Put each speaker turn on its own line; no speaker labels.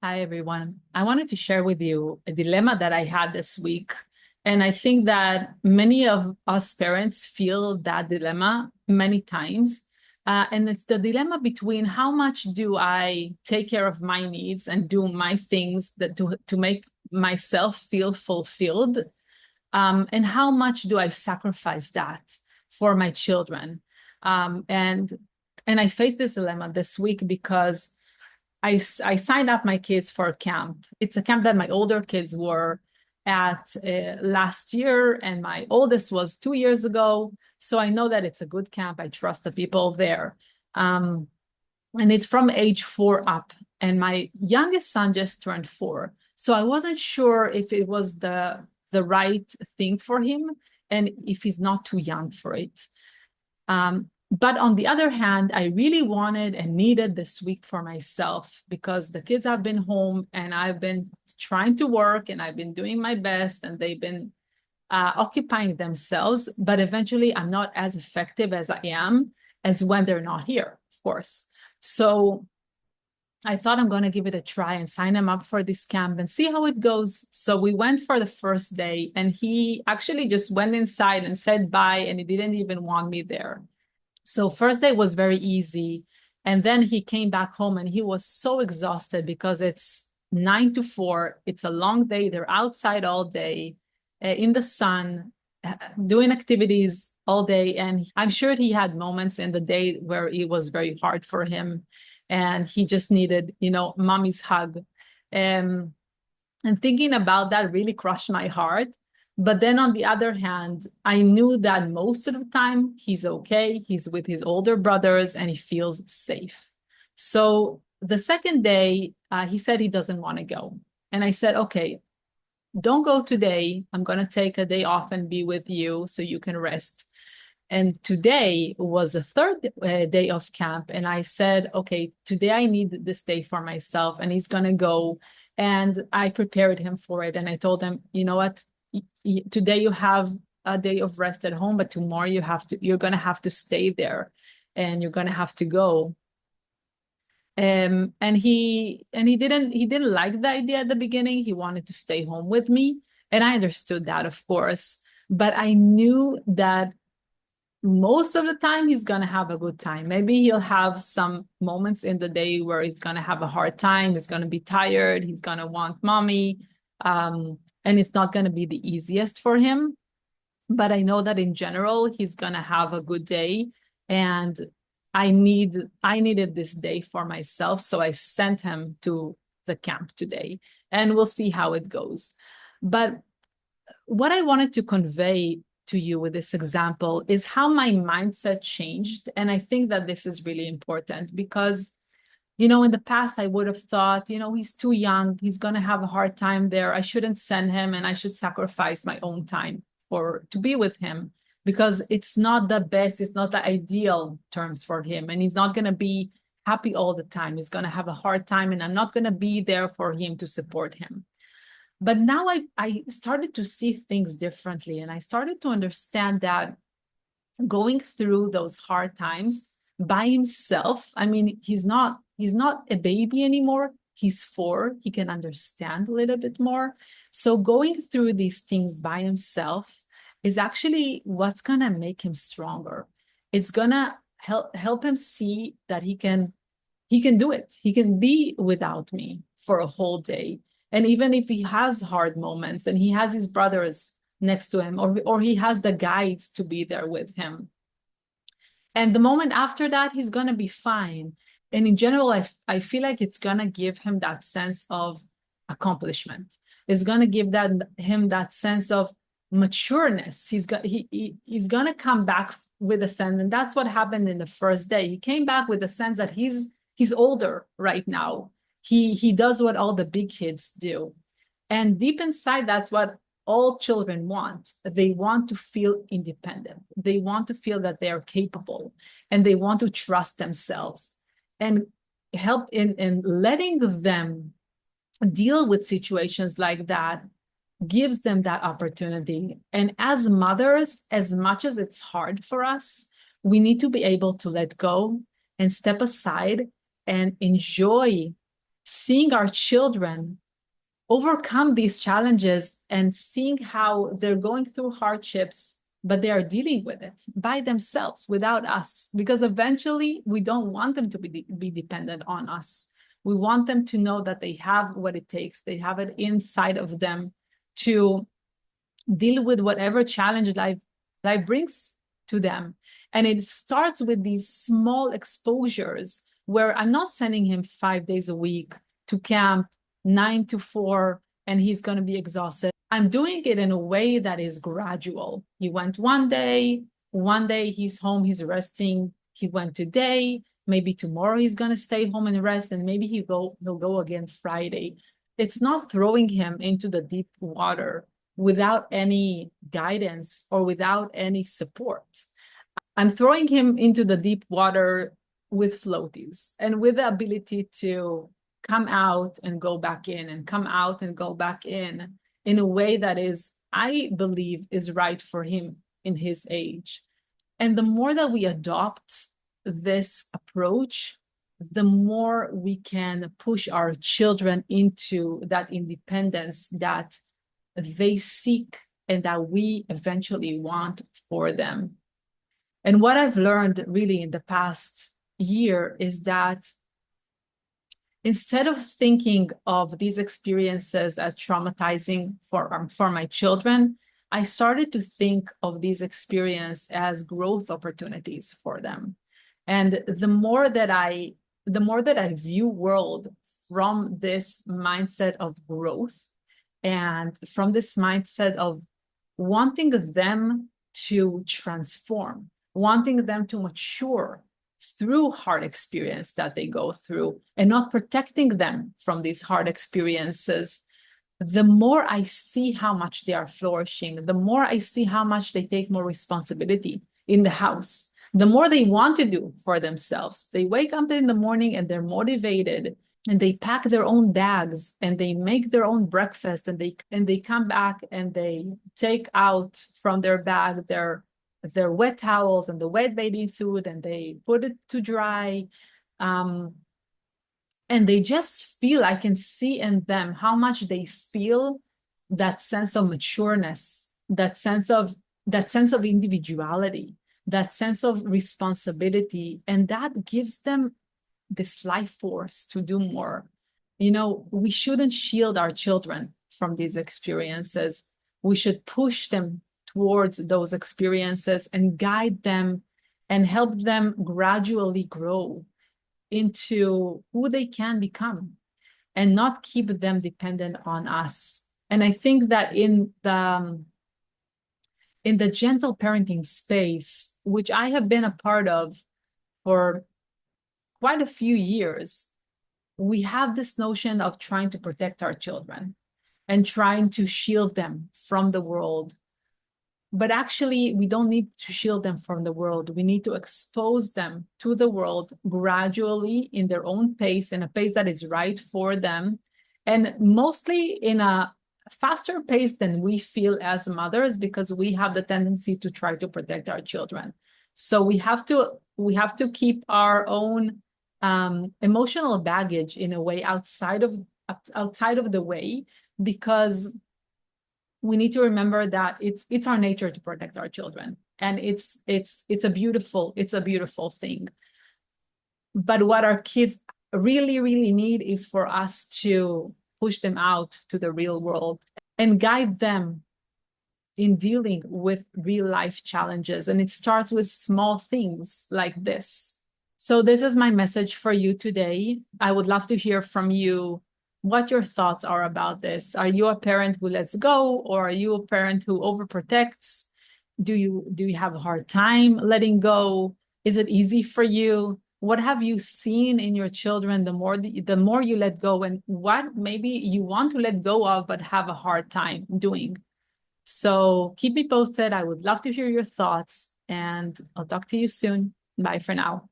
Hi, everyone. I wanted to share with you a dilemma that I had this week. And I think that many of us parents feel that dilemma many times. And it's the dilemma between how much do I take care of my needs and do my things that to make myself feel fulfilled, and how much do I sacrifice that for my children? And I faced this dilemma this week because I signed up my kids for a camp. It's a camp that my older kids were at last year, and my oldest was 2 years ago. So I know that it's a good camp. I trust the people there. Um, and it's from age 4 up. And my youngest son just turned 4. So I wasn't sure if it was the right thing for him and if he's not too young for it. But on the other hand, I really wanted and needed this week for myself because the kids have been home and I've been trying to work and I've been doing my best and they've been occupying themselves. But eventually, I'm not as effective as I am as when they're not here, of course. So I thought I'm going to give it a try and sign him up for this camp and see how it goes. So we went for the first day and he actually just went inside and said bye and he didn't even want me there. So first day was very easy. And then he came back home and he was so exhausted because it's 9 to 4. It's a long day. They're outside all day in the sun, doing activities all day. And I'm sure he had moments in the day where it was very hard for him. And he just needed, mommy's hug. And thinking about that really crushed my heart. But then on the other hand, I knew that most of the time he's okay. He's with his older brothers and he feels safe. So the second day, he said he doesn't want to go. And I said, okay, don't go today. I'm going to take a day off and be with you so you can rest. And today was the third day of camp. And I said, okay, today I need this day for myself. And he's going to go. And I prepared him for it. And I told him, you know what? Today you have a day of rest at home, but tomorrow you're going to have to stay there and you're going to have to go. And he didn't like the idea at the beginning. He wanted to stay home with me. And I understood that, of course. But I knew that most of the time he's going to have a good time. Maybe he'll have some moments in the day where he's going to have a hard time. He's going to be tired. He's going to want mommy. And it's not going to be the easiest for him. But I know that in general, he's going to have a good day. And I needed this day for myself. So I sent him to the camp today and we'll see how it goes. But what I wanted to convey to you with this example is how my mindset changed. And I think that this is really important because, in the past, I would have thought, he's too young. He's going to have a hard time there. I shouldn't send him and I should sacrifice my own time to be with him because it's not the best. It's not the ideal terms for him. And he's not going to be happy all the time. He's going to have a hard time and I'm not going to be there for him to support him. But now I started to see things differently and I started to understand that going through those hard times by himself, I mean, he's not a baby anymore. He's 4. He can understand a little bit more. So going through these things by himself is actually what's going to make him stronger. It's going to help him see that he can do it. He can be without me for a whole day. And even if he has hard moments and he has his brothers next to him, or he has the guides to be there with him. And the moment after that, he's going to be fine. And in general, I feel like it's going to give him that sense of accomplishment. It's going to give him that sense of matureness. He's going to come back with a sense. And that's what happened in the first day. He came back with a sense that he's older right now. He does what all the big kids do. And deep inside, that's what all children want. They want to feel independent. They want to feel that they are capable and they want to trust themselves and help in letting them deal with situations like that gives them that opportunity. And as mothers, as much as it's hard for us, we need to be able to let go and step aside and enjoy seeing our children overcome these challenges and seeing how they're going through hardships, but they are dealing with it by themselves without us, because eventually we don't want them to be dependent on us. We want them to know that they have what it takes. They have it inside of them to deal with whatever challenge life brings to them. And it starts with these small exposures where I'm not sending him 5 days a week to camp 9 to 4 and he's going to be exhausted. I'm doing it in a way that is gradual. He went one day he's home, he's resting. He went today, maybe tomorrow he's going to stay home and rest, and maybe he'll go again Friday. It's not throwing him into the deep water without any guidance or without any support. I'm throwing him into the deep water with floaties and with the ability to come out and go back in and come out and go back in a way that is, I believe, is right for him in his age. And the more that we adopt this approach, the more we can push our children into that independence that they seek and that we eventually want for them. And what I've learned really in the past year is that instead of thinking of these experiences as traumatizing for my children, I started to think of these experiences as growth opportunities for them. And the more that I view world from this mindset of growth and from this mindset of wanting them to transform, wanting them to mature through hard experience that they go through and not protecting them from these hard experiences, the more I see how much they are flourishing, the more I see how much they take more responsibility in the house, the more they want to do for themselves. They wake up in the morning and they're motivated and they pack their own bags and they make their own breakfast and they come back and they take out from their bag their wet towels and the wet bathing suit and they put it to dry. And they just feel, I can see in them how much they feel that sense of matureness, that sense of individuality, that sense of responsibility. And that gives them this life force to do more. We shouldn't shield our children from these experiences. We should push them towards those experiences and guide them and help them gradually grow into who they can become and not keep them dependent on us. And I think that in the gentle parenting space, which I have been a part of for quite a few years, we have this notion of trying to protect our children and trying to shield them from the world. But actually, we don't need to shield them from the world. We need to expose them to the world gradually in their own pace, in a pace that is right for them, and mostly in a faster pace than we feel as mothers, because we have the tendency to try to protect our children. So we have to keep our own emotional baggage in a way outside of the way, because we need to remember that it's our nature to protect our children, and it's a beautiful thing. But what our kids really, really need is for us to push them out to the real world and guide them in dealing with real life challenges. And it starts with small things like this. So this is my message for you today. I would love to hear from you what your thoughts are about this. Are you a parent who lets go, or are you a parent who overprotects? Do you have a hard time letting go? Is it easy for you? What have you seen in your children the more you let go, and what maybe you want to let go of but have a hard time doing? So keep me posted. I would love to hear your thoughts, and I'll talk to you soon. Bye for now.